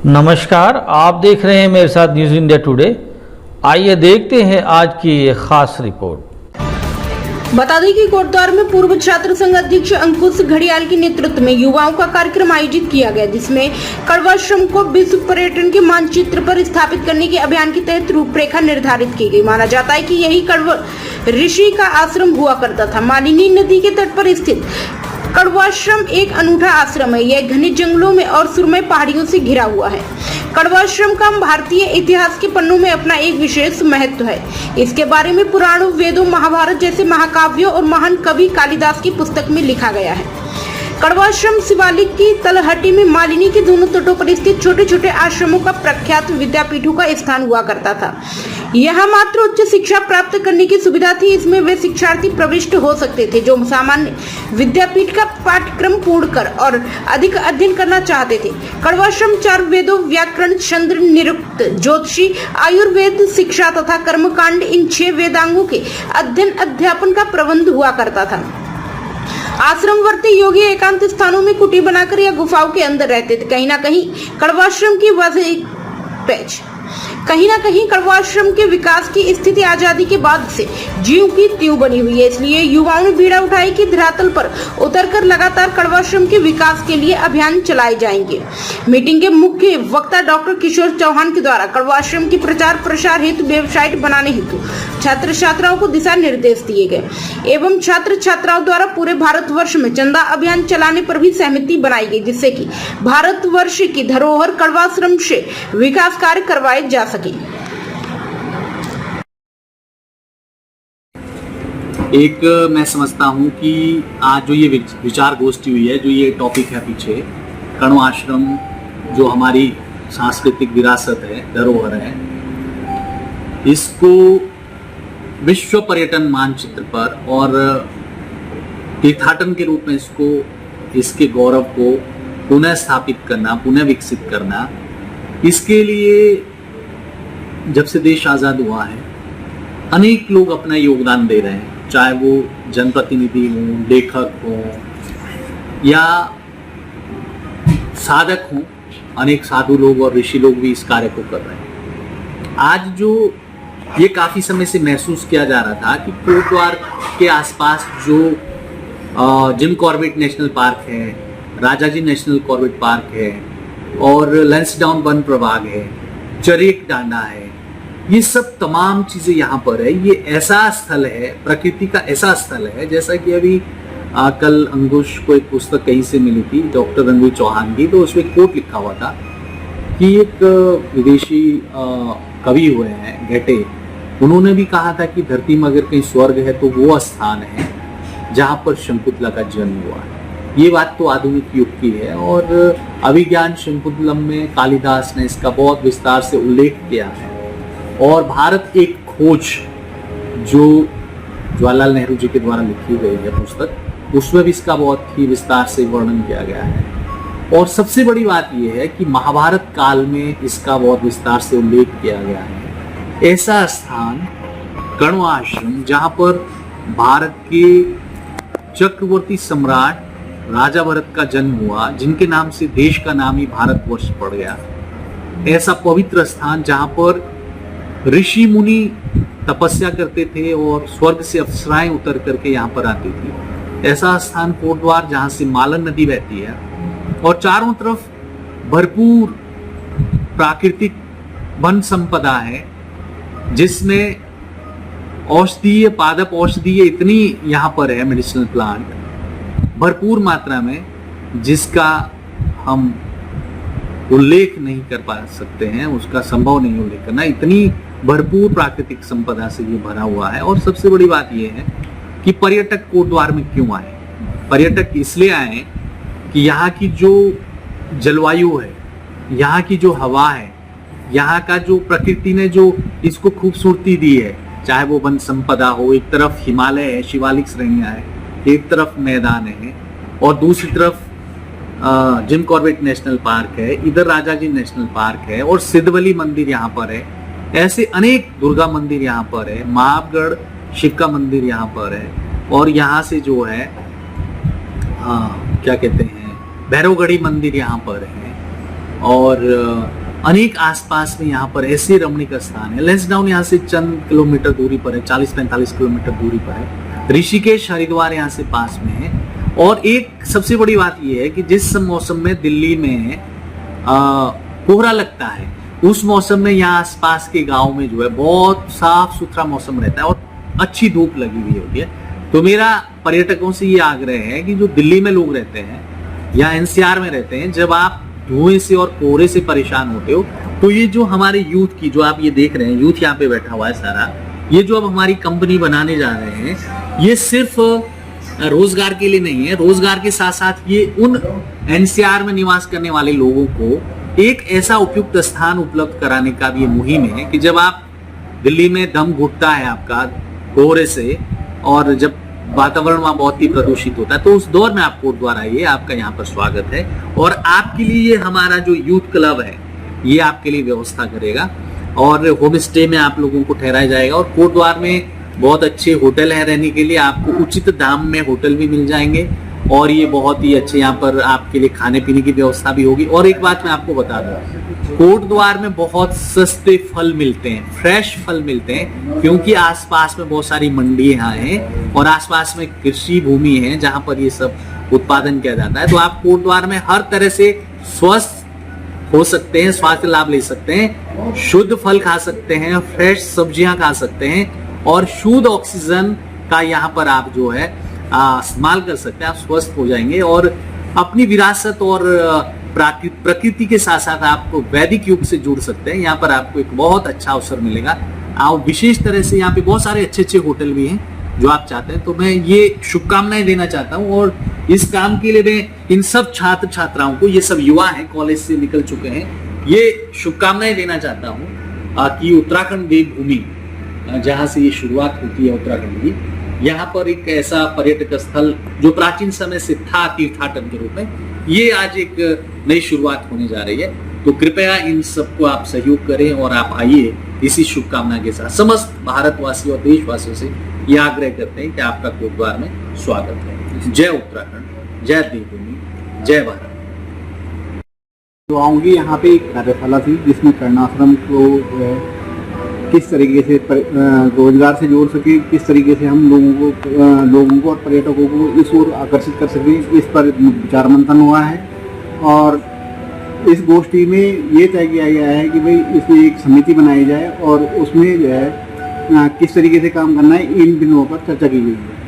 नमस्कार, आप देख रहे हैं मेरे साथ न्यूज़ इंडिया टुडे। आइए देखते हैं आज की ये खास रिपोर्ट। बता दें कि कोटद्वार में पूर्व छात्र संघ अध्यक्ष अंकुश घड़ियाल के नेतृत्व में युवाओं का कार्यक्रम आयोजित किया गया, जिसमें कड़वाश्रम को विश्व पर्यटन के मानचित्र पर स्थापित करने के अभियान के तहत रूपरेखा निर्धारित की गई। माना जाता है कि यही कड़वा ऋषि का आश्रम हुआ करता था। मालिनी नदी के तट पर स्थित कड़वाश्रम एक अनूठा आश्रम है। यह घने जंगलों में और सुरमई पहाड़ियों से घिरा हुआ है। कड़वाश्रम का भारतीय इतिहास के पन्नों में अपना एक विशेष महत्व है। इसके बारे में पुराणों, वेदों, महाभारत जैसे महाकाव्यों और महान कवि कालिदास की पुस्तक में लिखा गया है। कड़वाश्रम शिवालिक की तलहटी में मालिनी के दोनों तटों पर स्थित छोटे छोटे आश्रमों का प्रख्यात विद्यापीठों का स्थान हुआ करता था। यहाँ मात्र उच्च शिक्षा प्राप्त करने की सुविधा थी। इसमें वे शिक्षार्थी प्रविष्ट हो सकते थे जो सामान्य विद्यापीठ का पाठ्यक्रम पूर्ण कर और अधिक अध्ययन करना चाहते थे। कड़वाश्रम 4 वेदों, व्याकरण, छंद, निरुक्त, ज्योतिषी, आयुर्वेद, शिक्षा तथा कर्मकांड इन 6 वेदांगों के अध्ययन अध्यापन का प्रबंध हुआ करता था। आश्रमवर्ती योगी एकांत स्थानों में कुटी बनाकर या गुफाओं के अंदर रहते थे। कहीं ना कहीं कड़वाश्रम के विकास की स्थिति आजादी के बाद से ज्यों की त्यों बनी हुई है। इसलिए युवाओं ने बीड़ा उठाई कि धरातल पर उतरकर लगातार कड़वाश्रम के विकास के लिए अभियान चलाए जाएंगे। मीटिंग के मुख्य वक्ता डॉक्टर किशोर चौहान के द्वारा कड़वाश्रम की प्रचार प्रसार हेतु वेबसाइट बनाने हेतु छात्र छात्राओं को दिशा निर्देश दिए गए एवं छात्र छात्राओं द्वारा पूरे भारतवर्ष में चंदा अभियान चलाने पर भी सहमति बनाई गई, जिससे कि भारतवर्ष की धरोहर कड़वाश्रम से विकास कार्य करवाए जा सके। एक मैं समझता हूँ कि आज जो ये विचार गोष्ठी हुई है, जो ये टॉपिक है पीछे, कड़वाश्रम जो हमारी सांस्कृतिक विरासत है, धरोहर है, इसको विश्व पर्यटन मानचित्र पर और तीर्थाटन के रूप में इसके गौरव को पुनः स्थापित करना, पुनः विकसित करना, इसके लिए जब से देश आज़ाद हुआ है अनेक लोग अपना योगदान दे रहे हैं, चाहे वो जनप्रतिनिधि हों, लेखक हों या साधक हों। अनेक साधु लोग और ऋषि लोग भी इस कार्य को कर रहे हैं। आज जो ये काफ़ी समय से महसूस किया जा रहा था कि कोटद्वार के आसपास जो जिम कॉर्बेट नेशनल पार्क है, राजाजी नेशनल कॉर्बेट पार्क है और लैंसडाउन वन प्रभाग है, चरेक डांडा है, ये सब तमाम चीज़ें यहाँ पर है। ये ऐसा स्थल है, प्रकृति का ऐसा स्थल है, जैसा कि अभी कल अंकुश को एक पुस्तक कहीं से मिली थी, डॉक्टर अंकुश चौहान की, तो उसमें कोट लिखा हुआ था कि एक विदेशी कवि हुए हैं गेटे, उन्होंने भी कहा था कि धरती में अगर कहीं स्वर्ग है तो वो स्थान है जहाँ पर शंकुतला का जन्म हुआ है। ये बात तो आधुनिक युग की है और अभिज्ञान शंकुतलम में कालिदास ने इसका बहुत विस्तार से उल्लेख किया है। और भारत एक खोज जो जवाहरलाल नेहरू जी के द्वारा लिखी गई है पुस्तक, उसमें भी इसका बहुत ही विस्तार से वर्णन किया गया है। और सबसे बड़ी बात यह है कि महाभारत काल में इसका बहुत विस्तार से उल्लेख किया गया है। ऐसा स्थान कड़वाश्रम जहाँ पर भारत के चक्रवर्ती सम्राट राजा भरत का जन्म हुआ, जिनके नाम से देश का नाम ही भारतवर्ष पड़ गया, ऐसा पवित्र स्थान जहाँ पर ऋषि मुनि तपस्या करते थे और स्वर्ग से अप्सराएं उतर करके यहाँ पर आती थी, ऐसा स्थान कोटद्वार जहाँ से मालन नदी बहती है और चारों तरफ भरपूर प्राकृतिक वन संपदा है, जिसमें औषधीय, पादप औषधीय इतनी यहाँ पर है, मेडिसिनल प्लांट भरपूर मात्रा में, जिसका हम उल्लेख नहीं कर पा सकते हैं, उसका संभव नहीं उल्लेख करना। इतनी भरपूर प्राकृतिक संपदा से ये भरा हुआ है। और सबसे बड़ी बात ये है कि पर्यटक कोटद्वार में क्यों आए। पर्यटक इसलिए आए कि यहाँ की जो जलवायु है, यहाँ की जो हवा है, यहाँ का जो प्रकृति ने जो इसको खूबसूरती दी है, चाहे वो वन संपदा हो, एक तरफ हिमालय है, शिवालिक श्रेणियाँ है, एक तरफ मैदान है और दूसरी तरफ जिम कॉर्बेट नेशनल पार्क है, इधर राजाजी नेशनल पार्क है और सिद्धवली मंदिर यहाँ पर है। ऐसे अनेक दुर्गा मंदिर यहाँ पर है, महाबगढ़ शिव का मंदिर यहाँ पर है और यहाँ से जो है क्या कहते हैं, भैरवगढ़ी मंदिर यहाँ पर है और अनेक आसपास में यहाँ पर ऐसे रमणीक स्थान है। लैंसडाउन यहाँ से चंद किलोमीटर दूरी पर है, 40-45 किलोमीटर दूरी पर है। ऋषिकेश हरिद्वार यहाँ से पास में है। और एक सबसे बड़ी बात यह है कि जिस मौसम में दिल्ली में कोहरा लगता है, उस मौसम में यहाँ आसपास के गांव में जो है बहुत साफ सुथरा मौसम रहता है और अच्छी धूप लगी हुई होती है। तो मेरा पर्यटकों से ये आग्रह है कि जो दिल्ली में लोग रहते हैं या एनसीआर में रहते हैं, जब आप धुएं से और कोहरे से परेशान होते हो, तो ये जो हमारे यूथ की, जो आप ये देख रहे हैं, यूथ यहाँ पे बैठा हुआ है सारा, ये जो अब हमारी कंपनी बनाने जा रहे हैं, ये सिर्फ रोजगार के लिए नहीं है। रोजगार के साथ साथ ये उन एनसीआर में निवास करने वाले लोगों को एक ऐसा उपयुक्त स्थान उपलब्ध कराने का भी ये मुहिम है कि जब आप दिल्ली में दम घुटता है आपका कोहरे से, और जब वातावरण वहां बहुत ही प्रदूषित होता है, तो उस दौर में आप कोटद्वार आइए, आपका यहाँ पर स्वागत है। और आपके लिए ये हमारा जो यूथ क्लब है, ये आपके लिए व्यवस्था करेगा और होम स्टे में आप लोगों को ठहराया जाएगा। और कोटद्वार में बहुत अच्छे होटल है रहने के लिए, आपको उचित दाम में होटल भी मिल जाएंगे और ये बहुत ही अच्छे यहाँ पर आपके लिए खाने पीने की व्यवस्था भी होगी। और एक बात मैं आपको बता दूं, कोटद्वार में बहुत सस्ते फल मिलते हैं, फ्रेश फल मिलते हैं, क्योंकि आसपास में बहुत सारी मंडी यहाँ हैं और आसपास में कृषि भूमि है जहां पर ये सब उत्पादन किया जाता है। तो आप कोटद्वार में हर तरह से स्वस्थ हो सकते हैं, स्वास्थ्य लाभ ले सकते हैं, शुद्ध फल खा सकते हैं, फ्रेश सब्जियां खा सकते हैं और शुद्ध ऑक्सीजन का यहाँ पर आप जो है इस्तेमाल कर सकते हैं। आप स्वस्थ हो जाएंगे और अपनी विरासत और प्रकृति के साथ साथ आपको वैदिक युग से जुड़ सकते हैं। यहाँ पर आपको एक बहुत अच्छा अवसर मिलेगा। आप विशेष तरह से यहाँ पे बहुत सारे अच्छे अच्छे होटल भी हैं जो आप चाहते हैं। तो मैं ये शुभकामनाएं देना चाहता हूँ और इस काम के लिए मैं इन सब छात्र छात्राओं को, ये सब युवा हैं, कॉलेज से निकल चुके हैं, ये शुभकामनाएं देना चाहता हूँ कि उत्तराखंड देवभूमि, जहाँ से ये शुरुआत होती है उत्तराखंड की, यहाँ पर एक ऐसा पर्यटक स्थल जो प्राचीन समय से था तीर्थाटन के रूप में, ये आज एक नई शुरुआत होने जा रही है। तो कृपया इन सबको आप सहयोग करें और आप आइए इसी शुभकामना के साथ। समस्त भारतवासी और देशवासियों से ये आग्रह करते हैं कि आपका कोटद्वार में स्वागत है। जय उत्तराखंड, जय देवभूमि, जय भारत। तो आऊँगी यहाँ पे एक कार्यशाला थी जिसमें कर्णाश्रम को किस तरीके से रोजगार से जोड़ सके, किस तरीके से हम लोगों को और पर्यटकों को इस ओर आकर्षित कर सके, इस पर विचार मंथन हुआ है। और इस गोष्ठी में ये तय किया गया है कि भाई इसमें एक समिति बनाई जाए और उसमें जो है किस तरीके से काम करना है, इन बिंदुओं पर चर्चा की गई है।